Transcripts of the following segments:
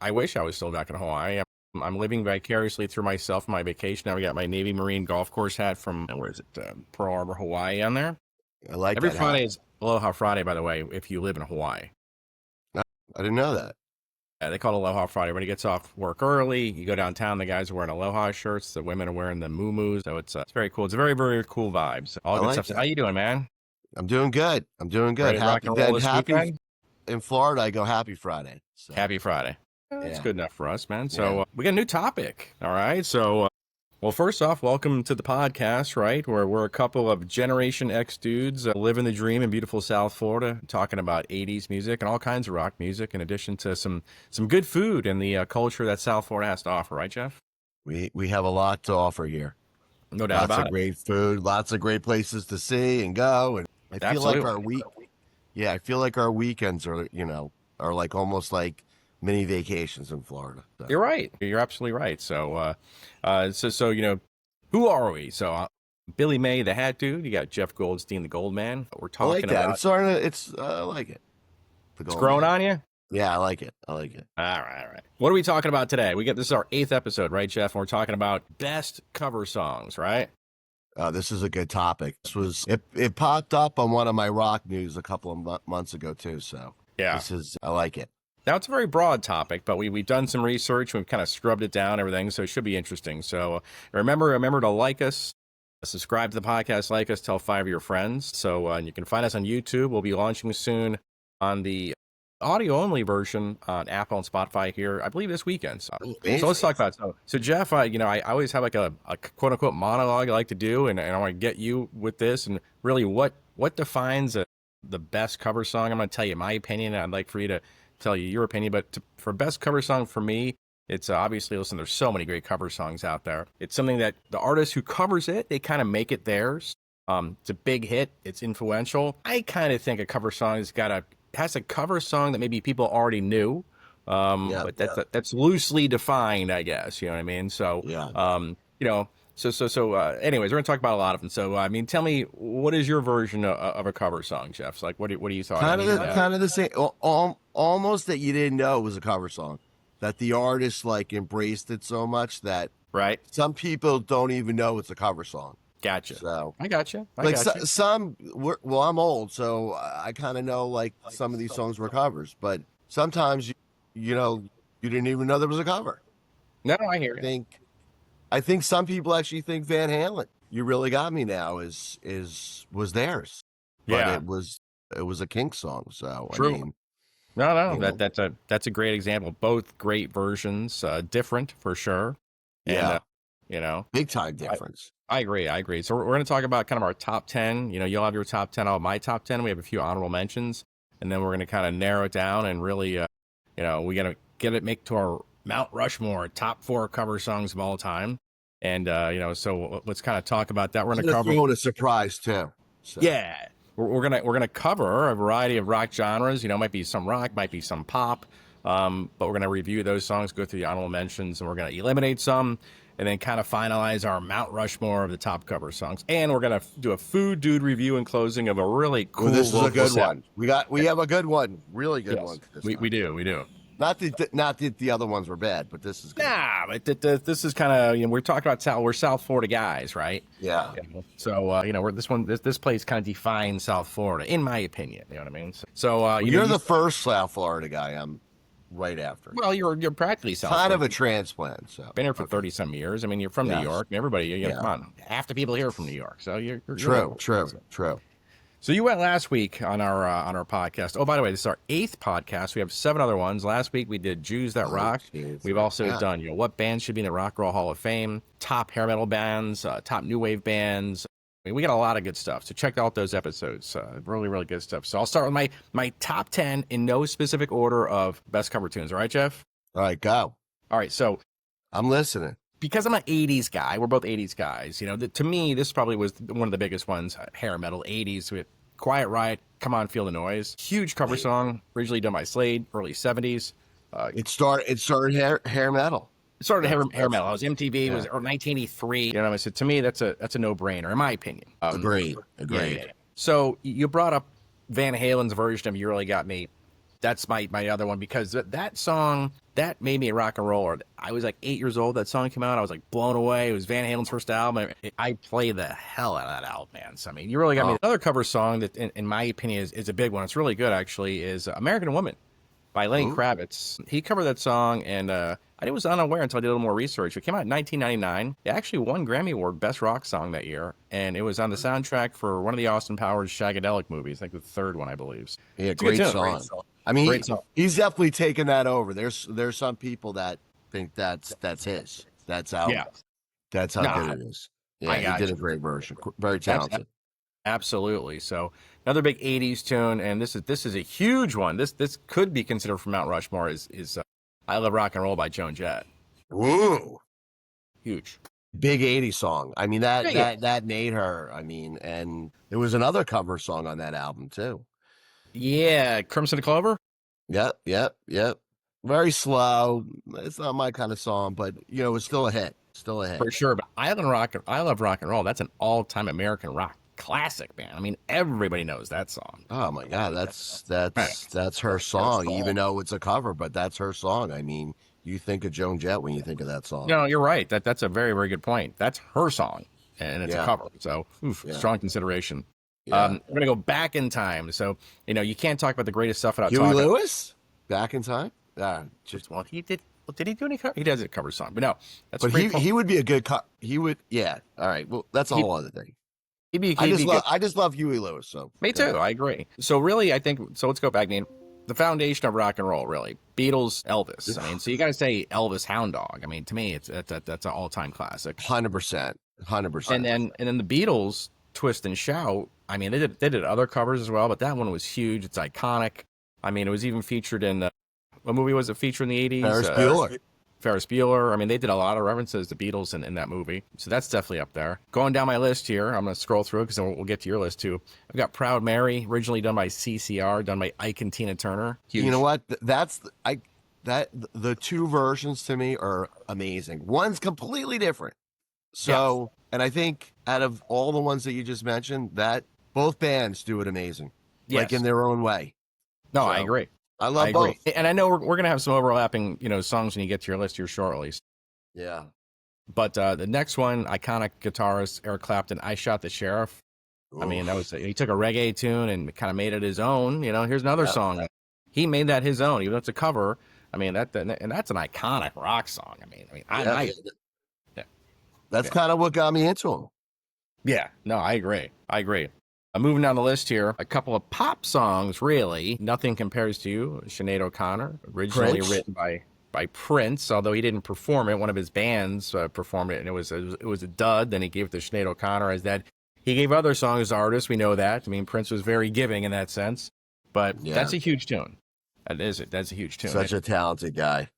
I wish I was still back in Hawaii. I'm living vicariously through myself, my vacation. Now we got my Navy Marine golf course hat from, where is it, Pearl Harbor, Hawaii on there. I like Every that Friday hat. is Aloha Friday, by the way, if you live in Hawaii. I didn't know that. They call it Aloha Friday. Everybody gets off work early. You go downtown, the guys are wearing Aloha shirts. The women are wearing the muumuus. So it's very cool. It's a very, very cool vibe. So all I good like stuff. So that. how you doing, man? I'm doing good. I'm doing good. Ready to rock Happy and roll then. this Happy weekend? in Florida. I go Happy Friday. So Happy Friday. That's yeah. good enough for us, man. So Yeah. we got a new topic. All right. So, well, first off, welcome to the podcast, right? Where we're a couple of Generation X dudes living the dream in beautiful South Florida, talking about 80s music and all kinds of rock music, in addition to some good food and the culture that South Florida has to offer, right, Jeff? We have a lot to offer here. No doubt Lots about of it. great food, lots of great places to see and go. And I feel Absolutely. like I feel like our weekends are, are like almost like mini vacations in Florida. So. You're right. You're absolutely right. So, who are we? So, Billy May, the Hat Dude. You got Jeff Goldstein, the Gold Man. We're I like talking that. about. It's starting to. I like it. It's growing on you. Yeah, I like it. I like it. All right. What are we talking about today? This is our 8th episode, right, Jeff? And we're talking about best cover songs, right? This is a good topic. It popped up on one of my rock news a couple of months ago too. So yeah, I like it. Now it's a very broad topic, but we've done some research. We've kind of scrubbed it down, everything, so it should be interesting. So remember to like us, subscribe to the podcast, like us, tell 5 of your friends. So you can find us on YouTube. We'll be launching soon on the audio-only version on Apple and Spotify here, I believe, this weekend. So let's talk about it. So Jeff, I always have like a quote-unquote monologue I like to do, and I want to get you with this. And really, what defines the best cover song? I'm going to tell you my opinion. I'd like for you to tell you your opinion, but for best cover song for me, it's obviously, listen, there's so many great cover songs out there. It's something that the artist who covers it, they kind of make it theirs. It's a big hit. It's influential. I kind of think a cover song has a cover song that maybe people already knew, but that's loosely defined, I guess. You know what I mean? So, anyways, we're gonna talk about a lot of them. So, I mean, tell me, what is your version of a cover song, Jeff? So, like, what do you thought? Kind of the same. Almost that you didn't know it was a cover song, that the artist like embraced it so much that right. Some people don't even know it's a cover song. Gotcha. So I gotcha. Well, I'm old, so I kind of know like some of these songs were covers, but sometimes you didn't even know there was a cover. No, I hear you. I think some people actually think Van Halen, "You Really Got Me Now" was theirs, yeah, but it was a Kinks song. So true. I mean, that's a great example. Both great versions, different for sure. And, big time difference. I agree. So we're going to talk about kind of our top 10. You'll have your top 10, I'll have my top 10. We have a few honorable mentions, and then we're going to kind of narrow it down and really, we got to make to our Mount Rushmore top 4 cover songs of all time. And, so let's kind of talk about that. We're going to cover a surprise too. So. Yeah. We're gonna cover a variety of rock genres. Might be some rock, might be some pop, but we're gonna review those songs, go through the honorable mentions, and we're gonna eliminate some, and then kind of finalize our Mount Rushmore of the top cover songs. And we're gonna do a Food Dude review and closing of a really cool. This is a good one. We have a good one, really good one. We do. Not that the other ones were bad, but this is good. Nah, but this is kind of, we're talking about we're South Florida guys, right? Yeah. So this place kind of defines South Florida, in my opinion. You know what I mean? So you're the first South Florida guy. I'm right after. Well, you're practically South Florida. Florida. Of a transplant. So been here for 30-some years. I mean, you're from New York. Everybody, come on, half the people here are from New York. So you're true. So you went last week on our podcast. Oh, by the way, this is our 8th podcast. We have 7 other ones. Last week we did Jews That Rock. Geez. We've also done, what bands should be in the Rock and Roll Hall of Fame, top hair metal bands, top new wave bands. I mean, we got a lot of good stuff. So check out those episodes. Really, really good stuff. So I'll start with my top 10 in no specific order of best cover tunes. All right, Jeff? All right, go. All right, so I'm listening. Because I'm an 80s guy, we're both 80s guys. To me, this probably was one of the biggest ones, hair metal, 80s with Quiet Riot, Come On Feel the Noise. Huge cover song, originally done by Slade, early 70s. It started hair metal. It started hair metal. It was MTV, it was 1983. So to me, that's a no-brainer, in my opinion. Agreed. Yeah. So you brought up Van Halen's version of You Really Got Me. That's my other one, because that song, that made me a rock and roller. I was like 8 years old. That song came out. I was like blown away. It was Van Halen's first album. I play the hell out of that album, man. So, I mean, you really got me. Another cover song that, in my opinion, is a big one. It's really good, actually, is American Woman by Lenny Kravitz. He covered that song, and I was unaware until I did a little more research. It came out in 1999. It actually won Grammy Award Best Rock Song that year, and it was on the soundtrack for one of the Austin Powers Shagadelic movies, like the third one, I believe. Yeah, great song. I mean, he's definitely taken that over. There's some people that think that's his. That's how good it is. Yeah, he did a great version. Very talented. Absolutely. So another big 80s tune, and this is a huge one. This could be considered for Mount Rushmore, is I Love Rock and Roll by Joan Jett. Woo. Huge. Big 80s song. I mean, that made her. I mean, and there was another cover song on that album too. Yeah, Crimson Clover? Yep. Very slow. It's not my kind of song, but it was still a hit. Still a hit. For sure. But I Love Rock and Roll, that's an all-time American rock classic, man. I mean, everybody knows that song. Oh my God, that's her song, even though it's a cover, but that's her song. I mean, you think of Joan Jett when you think of that song. No, you're right. That's a very, very good point. That's her song, and it's a cover. So, strong consideration. Yeah. We're going to go back in time. So, you can't talk about the greatest stuff without Huey talking. Lewis? Back in time? He did. Did he do any cover? He does a cover song, but no. That's but he would be a good he would, yeah. All right. Well, that's a whole other thing. I just love Huey Lewis. So me too. I agree. So really, I think so. Let's go back, Dean. The foundation of rock and roll, really, Beatles, Elvis. I mean, so you got to say Elvis, Hound Dog. I mean, to me, that's an all-time classic. 100%. And then the Beatles, Twist and Shout. I mean, they did other covers as well, but that one was huge. It's iconic. I mean, it was even featured in what movie was it featured in the 80s? Ferris Bueller. I mean, they did a lot of references to Beatles in that movie. So that's definitely up there. Going down my list here, I'm going to scroll through it because we'll get to your list too. I've got Proud Mary, originally done by CCR, done by Ike and Tina Turner. Huge. You know what? The two versions to me are amazing. One's completely different. So, and I think out of all the ones that you just mentioned, that both bands do it amazing. Yes. Like in their own way. No, I agree. I love both. And I know we're going to have some overlapping, songs when you get to your list here shortly. Yeah. But the next one, iconic guitarist Eric Clapton, I Shot the Sheriff. Oof. I mean, he took a reggae tune and kind of made it his own. Here's another song. He made that his own, even though it's a cover. I mean, that's an iconic rock song. That's kind of what got me into him. Yeah, no, I agree. Moving down the list here, a couple of pop songs, really. Nothing Compares to You, Sinead O'Connor, originally written by Prince, although he didn't perform it. One of his bands performed it, and it was a dud. Then he gave it to Sinead O'Connor as that. He gave other songs to artists, we know that. I mean, Prince was very giving in that sense. But that's a huge tune. That's a huge tune. Such a talented guy.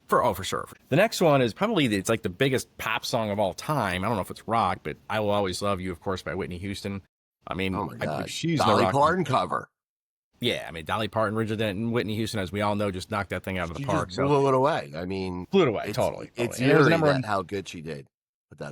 For sure. The next one is probably, it's like the biggest pop song of all time. I don't know if it's rock, but I Will Always Love You, of course, by Whitney Houston. I mean, oh my God. She's Dolly Parton cover. Yeah, I mean, Dolly Parton, Richard Dent, and Whitney Houston, as we all know, just knocked that thing out of the park. Just blew it away. I mean, blew it away, totally. It's eerie how good she did.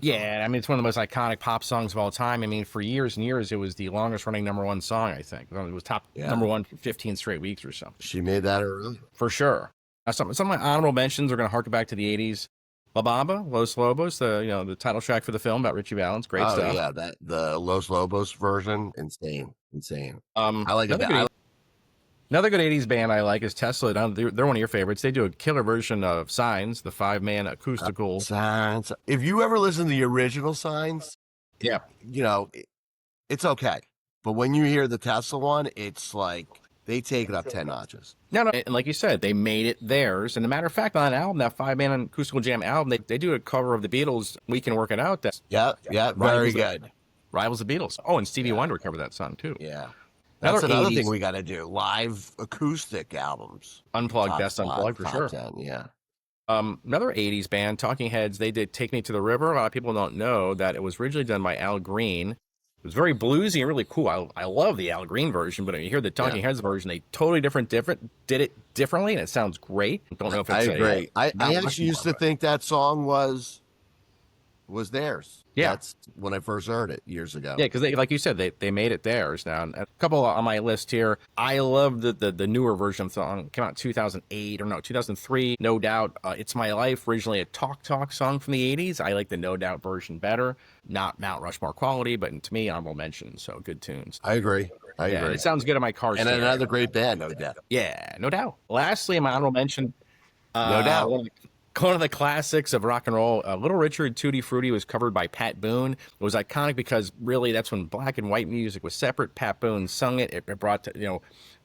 Yeah, I mean, it's one of the most iconic pop songs of all time. I mean, for years and years, it was the longest running #1 song, I think. It was top #1 for 15 straight weeks or so. She made that early. For sure. Now, some of my honorable mentions are going to harken back to the 80s. La Bamba, Los Lobos, the title track for the film about Richie Valens, great stuff. Yeah, the Los Lobos version, insane. I like it. Another good 80s band I like is Tesla. They're one of your favorites. They do a killer version of Signs, the 5-man acoustical. Signs. If you ever listen to the original Signs, it's okay. But when you hear the Tesla one, it's like they take it up 10 notches. No, and like you said, they made it theirs. And a matter of fact, on that album, that 5-man acoustical jam album, they do a cover of the Beatles, We Can Work It Out. Very good. Rivals the Beatles. Oh, and Stevie Wonder covered that song, too. Yeah. That's another thing we got to do. Live acoustic albums. Unplugged, best unplugged, for sure. 10, yeah. Another 80s band, Talking Heads, they did Take Me to the River. A lot of people don't know that it was originally done by Al Green. It was very bluesy and really cool. I love the Al Green version, but when you hear the Talking Heads version, they totally did it differently, and it sounds great. Don't know if it's I agree. I actually used to think that song was was theirs. Yeah. That's when I first heard it years ago. Yeah, because like you said, they made it theirs. Now, and a couple on my list here. I love the newer version of the song. It came out in 2008 or no 2003. No Doubt. It's My Life. Originally a talk song from the 80s. I like the No Doubt version better. Not Mount Rushmore quality, but to me, honorable mention. So good tunes. I agree. I agree. It sounds good in my car. And another great band, No Doubt. Yeah, No Doubt. Lastly, my honorable mention. No Doubt. One of the classics of rock and roll, Little Richard, Tutti Frutti was covered by Pat Boone. It was iconic because really that's when black and white music was separate. Pat Boone sung it. It brought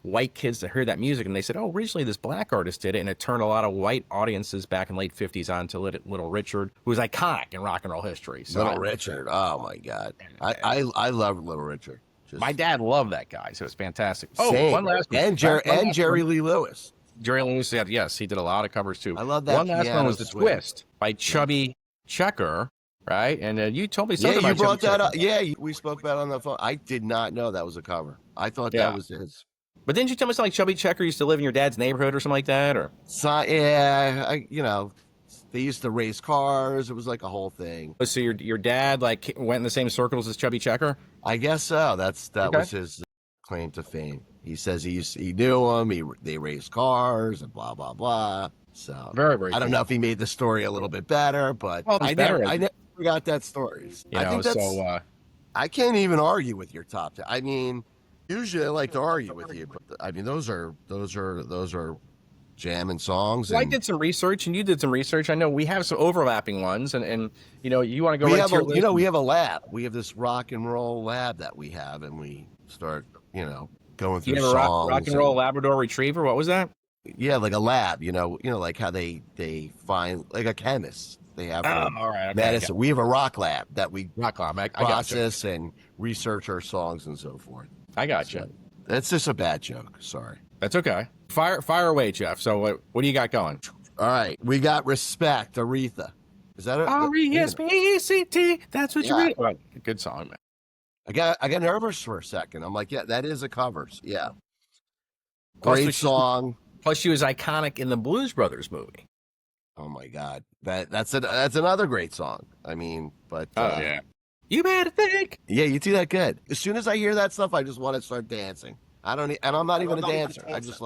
white kids to hear that music, and they said, "Oh, originally this black artist did it," and it turned a lot of white audiences back in late '50s on to Little Richard, who was iconic in rock and roll history. So, Little Richard, oh my God, I love Little Richard. My dad loved that guy, so it's fantastic. Same. One last one. And Jerry Lee Lewis. Jerry Lewis said, yes, he did a lot of covers too. I love that. One last one was The Twist by Chubby Checker, right? And you told me something about you brought that up. Yeah, we spoke about it on the phone. I did not know that was a cover. I thought that was his. But didn't you tell me something like Chubby Checker used to live in your dad's neighborhood or something like that? Or they used to race cars. It was like a whole thing. So your dad like went in the same circles as Chubby Checker? I guess so. That was his claim to fame. He says he knew him. They raced cars and blah blah blah. So very, very. I don't know if he made the story a little bit better, but I never forgot that story. I can't even argue with your top 10. I mean, usually I like to argue with you, but I mean those are jamming songs. Well, I did some research, and you did some research. I know we have some overlapping ones, and you want to go right to your list? We have a lab. We have this rock and roll lab that we have, and we start going through songs. Rock and roll Labrador Retriever. What was that? Yeah, like a lab. Like how they find like a chemist. They have all right, medicine. We have a rock lab that we I process and research our songs and so forth. I got you. That's just a bad joke. Sorry. That's okay. Fire away, Jeff. So what do you got going? All right, we got Respect, Aretha. Is that it? R-E-S-P-E-C-T. That's what you read. Well, good song, man. I got nervous for a second. I'm like, yeah, that is a cover. Yeah. Great song. Plus, she was iconic in the Blues Brothers movie. Oh my God, that's another great song. I mean, but yeah, you better think. Yeah, you do that good. As soon as I hear that stuff, I just want to start dancing. And I'm not even a dancer. I just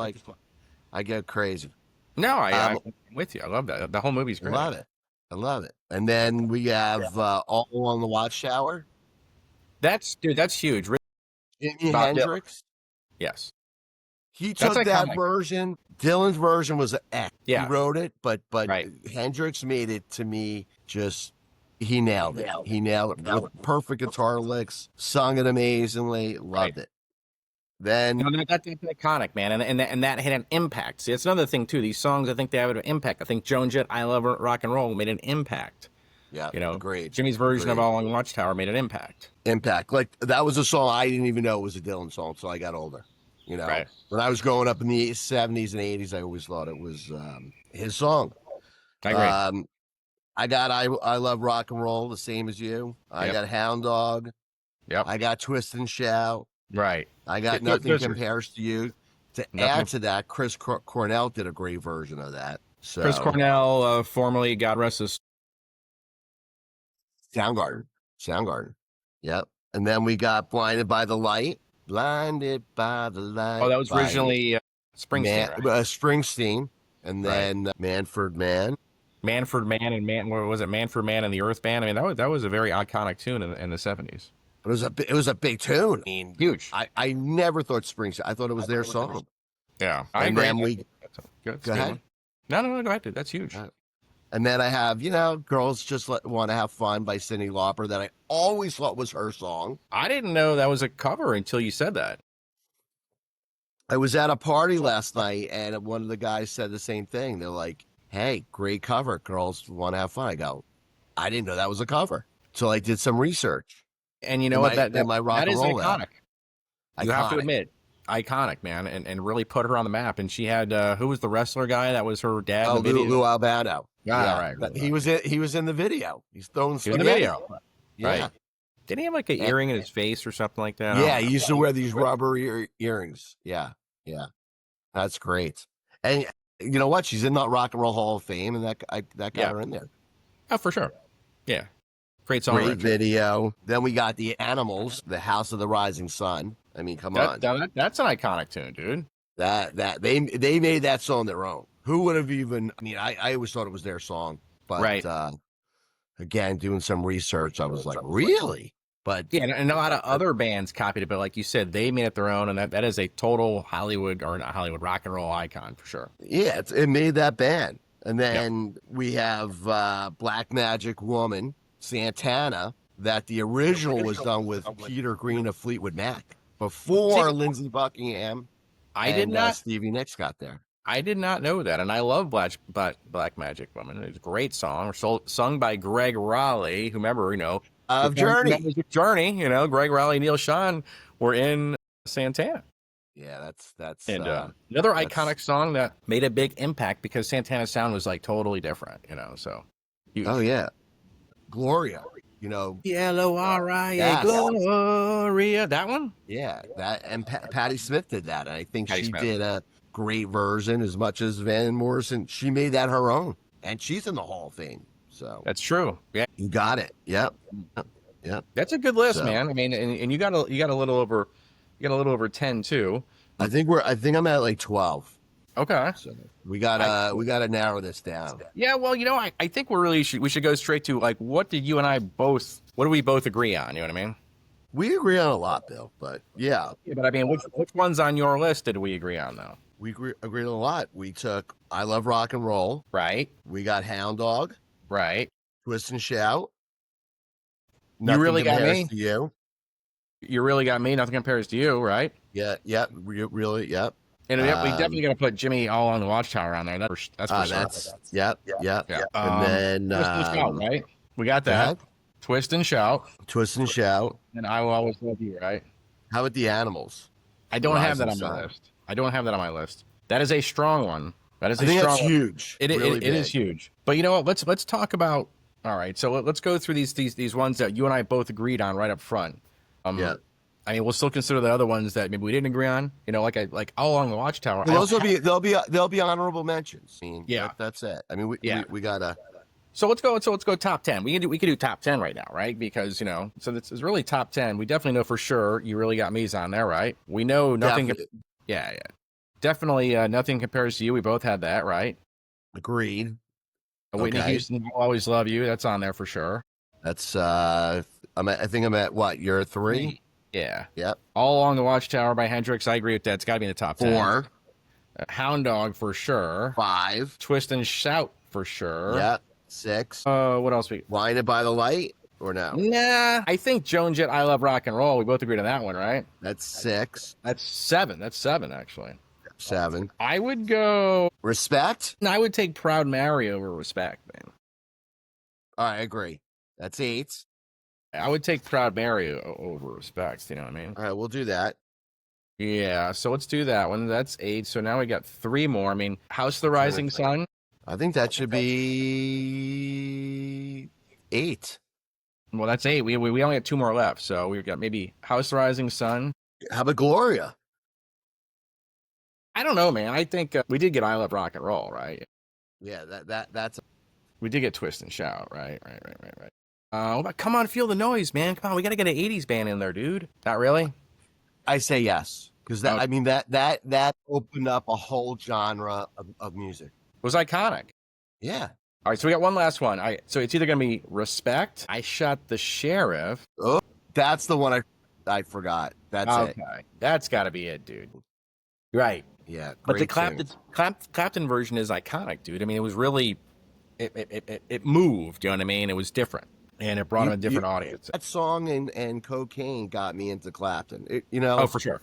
I get crazy. No, I'm with you. I love that. The whole movie's great. I love it. And then we have All on the Watchtower. That's huge. Jimi Hendrix. Yes. He took that version. Dylan's version was an X. Yeah. He wrote it, but Hendrix made it, to me, he nailed it. He nailed it with perfect guitar licks, sung it amazingly, loved it. Then that's iconic, man, and that had an impact. See, that's another thing too. These songs, I think they have an impact. I think Joan Jett, I Love Rock and Roll, made an impact. Yeah, great. Jimmy's version of All on the Watchtower made an impact. Like that was a song I didn't even know it was a Dylan song until I got older. Right. When I was growing up in the 70s and 80s, I always thought it was his song. I agree. I got I Love Rock and Roll, the same as you. I got Hound Dog. Yep. I got Twist and Shout. Right. I got Nothing Compares to You. Add to that, Chris Cornell did a great version of that. So Chris Cornell, formerly, God rest his Soundgarden. Yep. And then we got Blinded by the Light. Blinded by the Light. Oh, that was originally Springsteen. Springsteen. And then Manfred Mann. What was it? Manfred Mann and the Earth Band. I mean, that was a very iconic tune in the 70s. It was a big tune. I mean, huge. I never thought Springsteen. I thought it was their song. Yeah. I agree. Then go ahead. No, go ahead, dude. That's huge. And then I have, Girls Just Want to Have Fun by Cyndi Lauper that I always thought was her song. I didn't know that was a cover until you said that. I was at a party last night, and one of the guys said the same thing. They're like, hey, great cover, Girls Want to Have Fun. I go, I didn't know that was a cover. So I did some research. And you know what? That is iconic. You have to admit. Iconic, man, and really put her on the map. And she had who was the wrestler guy that was her dad? Oh, Lou Albano. Yeah, right. He was in the video. He's throwing in the video. Yeah. Right. Didn't he have like an earring in his face or something like that? Yeah, he used to wear these rubber earrings. Yeah. That's great. And you know what? She's in that Rock and Roll Hall of Fame, and that got her in there. Oh, for sure. Yeah. Great song. Great video. Then we got the Animals, The House of the Rising Sun. I mean, come on. That's an iconic tune, dude. They made that song their own. Who would have even? I mean, I always thought it was their song, but again, doing some research, I was like, really? But yeah, and a lot of other bands copied it, but like you said, they made it their own, and that is a total Hollywood, or not Hollywood, rock and roll icon for sure. Yeah, it made that band. And then we have Black Magic Woman, Santana, that the original was done with Peter Green of Fleetwood Mac before Lindsey Buckingham and Stevie Nicks got there. I did not know that, and I love Black Magic Woman. It's a great song, sung by Greg Raleigh, who, remember, of Journey. Greg Raleigh, Neil Schon were in Santana. Yeah, that's another iconic song that made a big impact because Santana's sound was like totally different, so. Huge. Oh yeah, Gloria, Yellow Aria, Gloria, that one. Yeah, that and Patti Smith did that, and I think she did a great version as much as Van Morrison. She made that her own, and she's in the Hall of Fame. So that's true. Yeah, you got it. Yep. That's a good list, man. I mean, and you got a little over. You got a little over 10 too. I think I'm at like 12. Okay. So we gotta narrow this down. Yeah, well, I think we should go straight to like what do we both agree on? You know what I mean? We agree on a lot, Bill, but yeah. But I mean, which ones on your list did we agree on though? We agreed on a lot. We took I Love Rock and Roll. Right. We got Hound Dog. Right. Twist and Shout. You really got me. To you. You really got me. Nothing compares to you, right? Yeah. Really. Yep. And we definitely got to put Jimmy All on the Watchtower on there. That's for sure. Yep. And then Twist and Shout, right? We got that. Twist and Shout. Twist and Shout. And I Will Always Love You, right? How about the Animals? I don't have that on my list. That is a strong one. I think that's huge. It is huge. But you know what? Let's talk about. All right, so let's go through these ones that you and I both agreed on right up front. Yeah. I mean, we'll still consider the other ones that maybe we didn't agree on. Like All Along the Watchtower. Well, they'll be honorable mentions. I mean, that's it. I mean, we gotta. So let's go top 10. We can do top 10 right now, right? Because so this is really top 10. We definitely know for sure you really got me's on there, right? We know nothing. Yeah. Definitely Nothing Compares to You. We both had that, right? Agreed. Whitney Houston, I'll Always Love You. That's on there for sure. That's I think I'm at what? You're 3? Yeah. Yep. All Along the Watchtower by Hendrix. I agree with that. It's got to be in the top 10. 4. Hound Dog for sure. 5. Twist and Shout for sure. Yep. 6. What else? Blinded by the Light or no? Nah. I think Joan Jett, I Love Rock and Roll. We both agreed on that one, right? That's 6. That's 7. That's 7 actually. 7. I would go Respect. No, I would take Proud Mary over Respect, man. All right, I agree. That's 8. I would take Proud Mary over Respect. You know what I mean? All right, we'll do that. Yeah, so let's do that one. That's 8. So now we got 3 more. I mean, House of the Rising Sun. I think that should be 8. Well, that's 8. We only have 2 more left. So we've got maybe House of the Rising Sun. How about Gloria? I don't know, man. I think we did get I Love Rock and Roll, right? Yeah, that's. We did get Twist and Shout, right. What about Come On, Feel the Noise, man? Come on, we got to get an 80s band in there, dude. Not really? I say yes. Because I mean, that opened up a whole genre of music. It was iconic. Yeah. All right, so we got one last one. So it's either going to be Respect, I Shot the Sheriff. Oh, that's the one I forgot. That's it. That's got to be it, dude. Right. Yeah. But the Clapton version is iconic, dude. I mean, it was really, it moved, you know what I mean? It was different. And it brought him a different audience. That song and Cocaine got me into Clapton. Oh, for sure.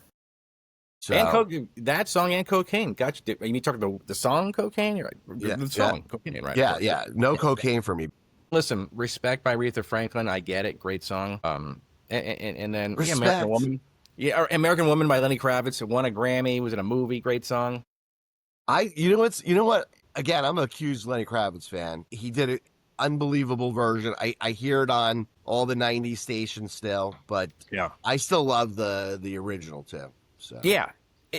So, and that song and Cocaine got you. You talking about the song Cocaine? You're right. The song Cocaine, right? Yeah. No cocaine for me. Listen, Respect by Aretha Franklin. I get it. Great song. And then American Woman. Yeah, American Woman by Lenny Kravitz. It won a Grammy. Was in a movie. Great song. You know what? Again, I'm a huge Lenny Kravitz fan. He did an unbelievable version. I hear it on all the 90s stations still, but I still love the original too. So yeah,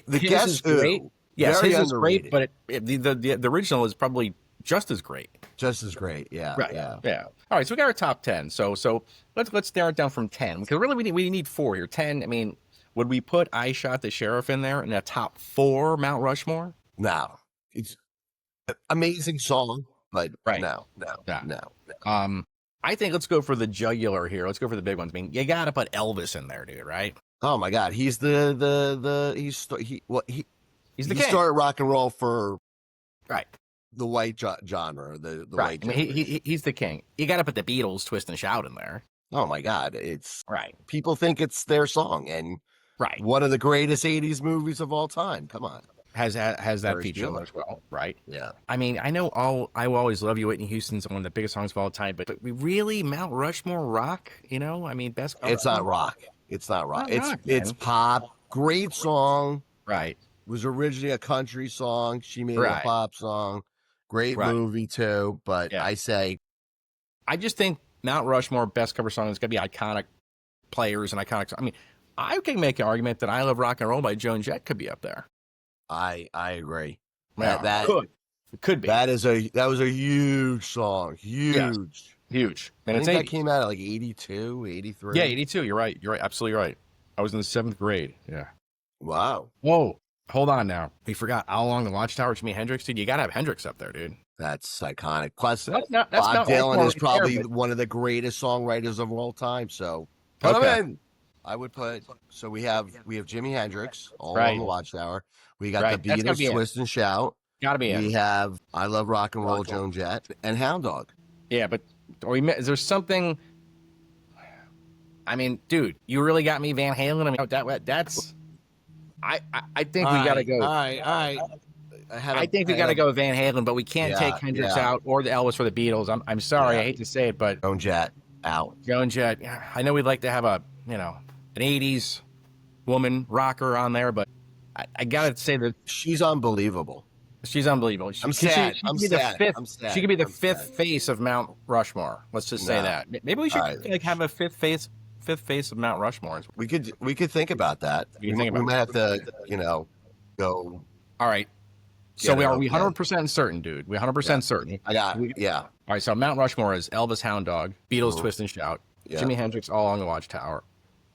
the Guess Who, great. Yes, his is great, but the original is probably just as great. Just as great. Yeah. Right. Yeah. Yeah. All right. So we got our top 10. So let's narrow it down from 10 because really we need 4 here. 10. I mean, would we put I Shot the Sheriff in there in that top 4 Mount Rushmore? No, it's an amazing song, but Right. no. I think let's go for the jugular here. Let's go for the big ones. I mean, you got to put Elvis in there, dude. Right? Oh my God, he's he king. Started rock and roll for right the white genre, the right. white. I mean, he's the king. You got to put the Beatles' Twist and Shout in there. Oh my God, it's right. People think it's their song, and right, one of the greatest '80s movies of all time. Come on, has that feature as well, right? Yeah. I mean, I know I Will Always Love You, Whitney Houston's one of the biggest songs of all time, but we really Mount Rushmore rock, you know? I mean, best. It's not rock. It's not rock. It's pop. Great song. Right. It was originally a country song. She made a pop song. Great movie too. But I just think Mount Rushmore best cover song is gonna be iconic players and iconic. I mean, I can make an argument that I Love Rock and Roll by Joan Jett could be up there. I agree. Yeah, that could be. That was a huge song. Huge. Huge. And I think that came out at like 82, 83. Yeah, 82. You're right. You're right. Absolutely right. I was in the 7th grade. Yeah. Wow. Whoa. Hold on now. We forgot How Long the Watchtower, Jimi Hendrix. Dude, you got to have Hendrix up there, dude. That's iconic. Plus, Bob Dylan is probably one of the greatest songwriters of all time. So put him in. I would put. So we have Jimi Hendrix, All Along the Watchtower. We got the Beatles, Twist and Shout. Got to be in. We have I Love Rock and Roll, Joan Jett, and Hound Dog. Yeah, but is there something? I mean, dude, you really got me Van Halen. I mean, that's. I think we got to go. All right. I think we got to go with Van Halen, but we can't take Hendrix out or the Elvis or the Beatles. I'm sorry, I hate to say it, but Joan Jett out. Joan Jett. I know we'd like to have an '80s woman rocker on there, but I gotta say that she's unbelievable. She's unbelievable. I'm sad. She could be the fifth face of Mount Rushmore. Let's just say that. Maybe we should have a fifth face of Mount Rushmore. We could think about that. We might have to, go. All right. So are we 100% certain, dude? We 100% certain. I got it. Yeah. All right. So Mount Rushmore is Elvis, Hound Dog, Beatles, Twist and Shout, Jimi Hendrix, All Along the Watchtower,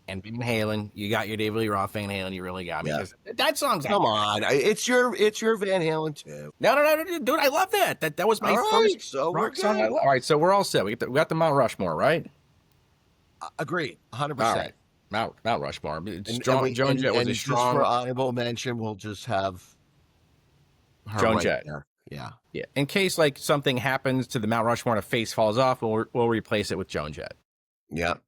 and Van Halen. You got your David Lee Roth Van Halen. You really got me. That song's come on. It's your Van Halen too. No, dude. I love that. That was my first rock song. All right. So we're all set. We got the Mount Rushmore, right? Agreed. 100%. All right. Mount Rushmore. Joan Jett was a strong. Just for honorable mention, we'll just have Joan Jett. There. Yeah. In case something happens to the Mount Rushmore and a face falls off, we'll replace it with Joan Jett. Yep.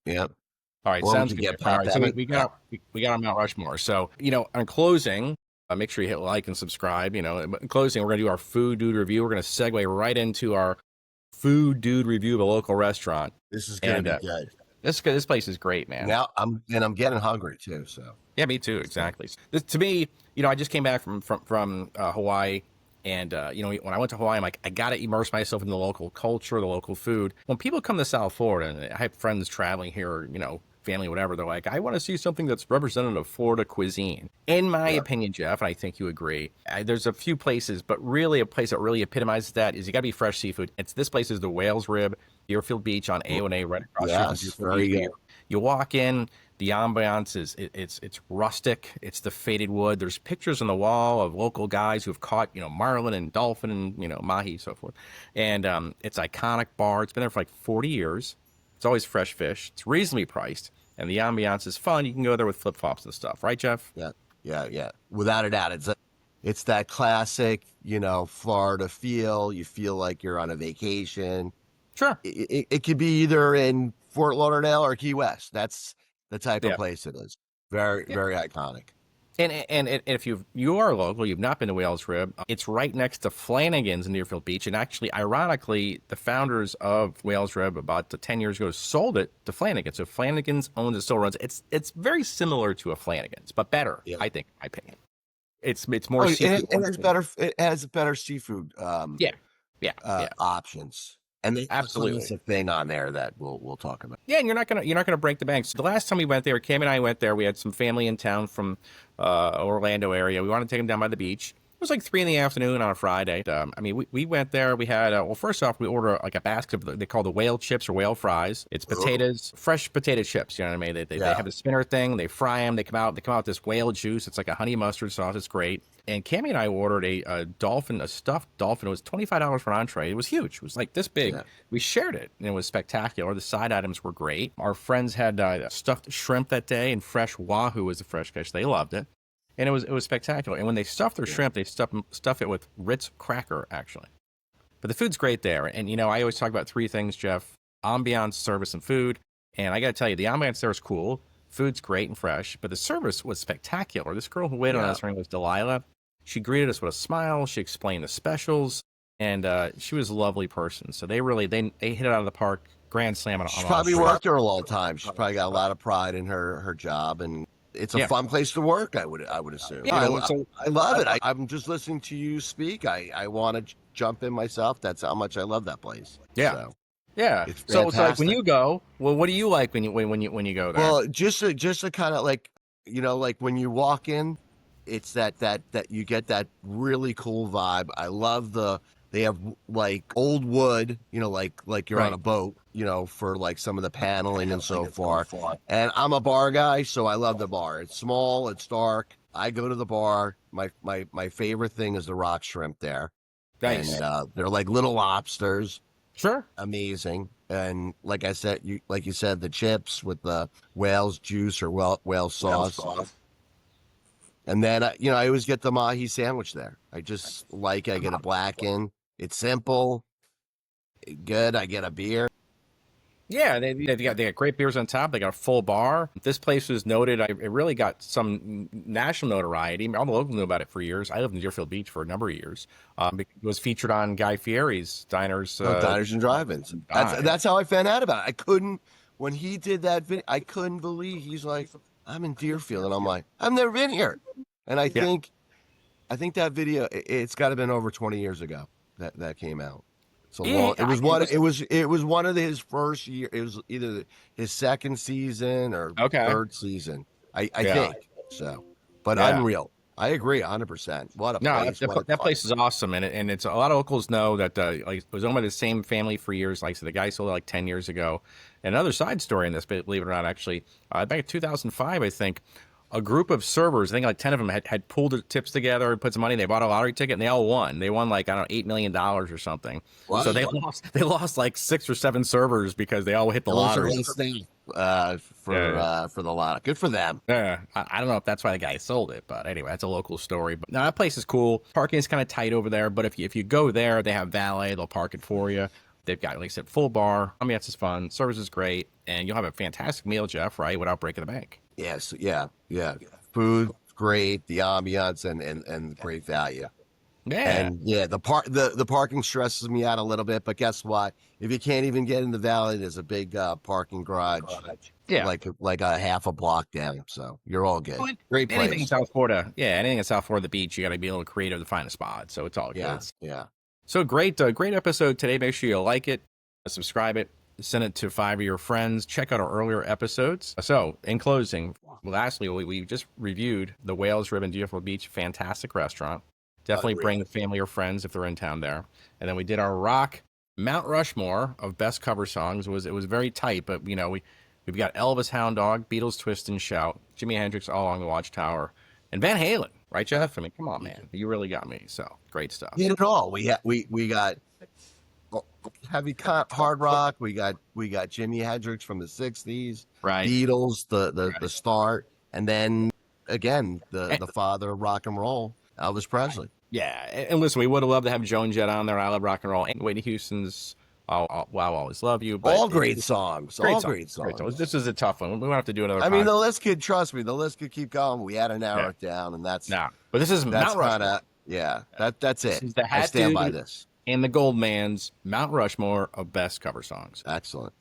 All right, sounds good. All right, so we got our Mount Rushmore. So on closing, make sure you hit like and subscribe. In closing, we're gonna do our food dude review. We're gonna segue right into our food dude review of a local restaurant. This is gonna be good. This place is great, man. Now I'm getting hungry too. So yeah, me too. Exactly. To me, I just came back from Hawaii, and when I went to Hawaii, I'm like, I got to immerse myself in the local culture, the local food. When people come to South Florida, and I have friends traveling here, family, whatever, they're like, I want to see something that's representative of Florida cuisine. In my opinion, Jeff, and I think you agree, there's a few places, but really a place that really epitomizes that is you got to be fresh seafood. This place is the Whale's Rib, Deerfield Beach on A&A, right across the street. Very good. You walk in, the ambiance is it's rustic. It's the faded wood. There's pictures on the wall of local guys who've caught marlin and dolphin and mahi, so forth. And it's iconic bar. It's been there for like 40 years. It's always fresh fish. It's reasonably priced, and the ambiance is fun. You can go there with flip flops and stuff, right, Jeff? Yeah. Without a doubt, it's that classic Florida feel. You feel like you're on a vacation. Sure. It could be either in Fort Lauderdale or Key West. That's the type of place it is. Very iconic. And if you are local, you've not been to Whale's Rib, it's right next to Flanagan's in Deerfield Beach. And actually, ironically, the founders of Whale's Rib about 10 years ago sold it to Flanagan's. So Flanagan's owns it, still runs it. It's very similar to a Flanagan's, but better, I think, in my opinion. It's more seafood. And it's better. It has better seafood. Options. And they absolutely a thing on there that we'll talk about. Yeah, and you're not gonna break the bank. So the last time we went there, Cam and I went there. We had some family in town from Orlando area. We wanted to take them down by the beach, It was like 3 in the afternoon on a Friday. I mean, we went there. We had, well, first off, we order like a basket of, they call the whale chips or whale fries. It's potatoes, fresh potato chips. You know what I mean? They have a spinner thing. They fry them. They come out with this whale juice. It's like a honey mustard sauce. It's great. And Cammie and I ordered a dolphin, a stuffed dolphin. It was $25 for an entree. It was huge. It was like this big. Yeah. We shared it, and it was spectacular. The side items were great. Our friends had stuffed shrimp that day, and fresh wahoo was the fresh fish. They loved it. And it was spectacular. And when they stuff their shrimp, they stuff it with Ritz cracker, actually. But the food's great there. And, you know, I always talk about 3 things, Jeff: ambiance, service, and food. And I got to tell you, the ambiance there is cool. Food's great and fresh. But the service was spectacular. This girl who waited on us, her name was Delilah. She greeted us with a smile. She explained the specials. And she was a lovely person. So they hit it out of the park. Grand slam on. She probably worked there a long time. She's probably got a lot of pride in her job, and it's a fun place to work. I would assume. Yeah, I love it. I'm just listening to you speak. I want to jump in myself. That's how much I love that place. Yeah. So, yeah. So it's like when you go. Well, what do you like when you go there? Well, just to kind of like, you know, like when you walk in, it's that you get that really cool vibe. I love they have like old wood, you know, like you're on a boat, you know, for like some of the paneling and so forth. And I'm a bar guy, so I love the bar. It's small, it's dark. I go to the bar. My favorite thing is the rock shrimp there. Nice. And they're like little lobsters. Sure. Amazing. And like I said, you said, the chips with the whale's juice or whale sauce. And then, you know, I always get the mahi sandwich there. I get a blackened. It's simple, good. I get a beer. Yeah, they got great beers on top. They got a full bar. This place was noted. It really got some national notoriety. All the locals knew about it for years. I lived in Deerfield Beach for a number of years. It was featured on Guy Fieri's Diners. Diners and Drive-Ins. That's how I found out about it. When he did that video, I couldn't believe. He's like, I'm in Deerfield. And I'm like, I've never been here. And I think that video, it's got to have been over 20 years ago that came out. So long. It was one of his first year. It was either his second season or third season. I think so. But unreal. I agree 100%. What a place. That place is awesome, and it's a lot of locals know that like it was owned by the same family for years. Like, so the guy sold it like 10 years ago. And another side story in this, believe it or not, actually, back in 2005, I think, a group of servers, I think like 10 of them had pulled their tips together and put some money. They bought a lottery ticket and they all won. They won like, I don't know, $8 million or something. Wow. So they lost like 6 or 7 servers because they all hit the lottery. For the lottery. Good for them. Yeah. I don't know if that's why the guy sold it, but anyway, that's a local story. But no, that place is cool. Parking is kind of tight over there, but if you go there, they have valet, they'll park it for you. They've got, like I said, full bar. Ambiance is fun. Service is great. And you'll have a fantastic meal, Jeff, right? Without breaking the bank. Yes. Yeah. Food, great. The ambiance and great value. Yeah. And yeah, the parking stresses me out a little bit, but guess what? If you can't even get in the valley, there's a big parking garage. Yeah. Like a half a block down. So you're all good. Well, great place. Anything in South Florida. Yeah. Anything in South Florida, the beach, you got to be a little creative to find a spot. So it's all good. Yeah. So great episode today. Make sure you like it, subscribe it, send it to 5 of your friends. Check out our earlier episodes. So in closing, lastly, we just reviewed the Whales Rib in Deerfield Beach. Fantastic restaurant. Definitely bring family or friends if they're in town there. And then we did our rock Mount Rushmore of best cover songs. It was very tight, but you know, we've got Elvis, Hound Dog, Beatles, Twist and Shout, Jimi Hendrix, All Along the Watchtower, and Van Halen. Right, Jeff? I mean, come on, man. You really got me. So great stuff. We did it all. We got heavy hard rock. We got Jimi Hendrix from the 60s. Right. Beatles, the start, and then again the father of rock and roll, Elvis Presley. Yeah, and listen, we would have loved to have Joan Jett on there. I love rock and roll. And Whitney Houston's I'll always love you. But all great songs. Great songs. This is a tough one. We won't have to do another. I mean, the list could, trust me, the list could keep going. We had to narrow it down, and that's but this is Mount Rushmore. That's it. I stand by this. And the Goldman's Mount Rushmore of best cover songs. Excellent.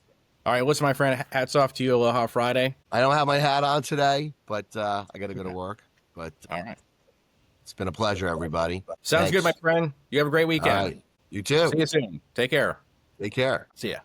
All right, listen, my friend, hats off to you. Aloha Friday. I don't have my hat on today, but I got to go to work. But all right. It's been a pleasure, everybody. Sounds good, my friend. You have a great weekend. All right. You too. See you soon. Take care. Take care. See ya.